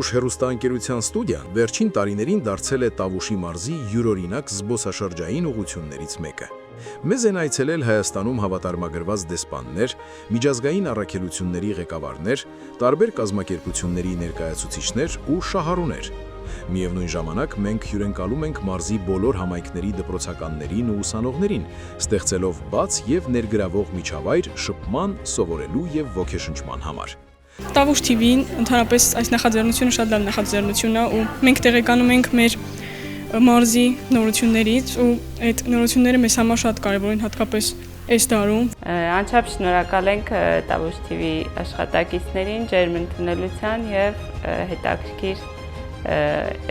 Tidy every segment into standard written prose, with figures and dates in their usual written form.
Տավուշ հեռուստաընկերության ստուդիան վերջին տարիներին դարձել է Տավուշի մարզի յուրօրինակ զբոսաշրջային ուղղություններից մեկը։ Մեզ են այցելել Հայաստանում հավատարմագրված դեսպաններ, միջազգային առաքելությունների ղեկավարներ, տարբեր կազմակերպությունների ներկայացուցիչներ ու շահառուներ։ Միևնույն ժամանակ մենք հյուրընկալում ենք մարզի բոլոր համայնքների դպրոցականներին ու ուսանողներին, ստեղծելով բաց եւ ներգրավող միջավայր շփման, սովորելու եւ ոգեշնչման համար։ Տավուշ TV-ին ընդհանրապես այս նախաձեռնությունը շատ լավ նախաձեռնություն է ու մենք տեղեկանում ենք մեր մարզի նորություններից ու այդ նորությունները մեզ համար շատ կարևոր են հատկապես այս տարում։ Անչափ շնորհակալ ենք Տավուշ TV աշխատակիցներին ջերմ ընդունելության եւ հետաքրքիր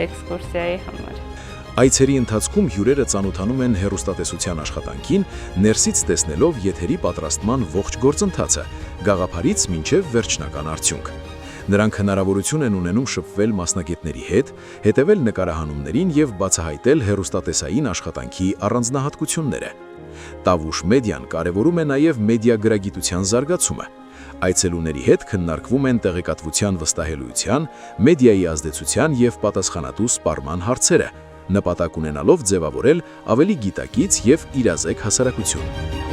էքսկուրսիայի համար։ Այցերի ընթացքում հյուրերը ծանոթանում են հեռուստատեսության աշխատանքին, ներսից տեսնելով եթերի պատրաստման ողջ գործընթացը, գաղափարից մինչև վերջնական արդյունք։ Նրանք հնարավորություն են ունենում շփվել մասնագետների հետ, հետևել նկարահանումներին եւ բացահայտել հեռուստատեսային աշխատանքի առանձնահատկությունները։ Տավուշ մեդիան կարևորում է նաեւ մեդիա գրագիտության զարգացումը։ Այցելուների հետ քննարկվում են տեղեկատվության վստահելիության, մեդիայի ազդեցության եւ պատասխանատու սպառման հարցերը, նպատակ ունենալով ձևավորել ավելի գիտակից եւ իրազեկ հասարակություն։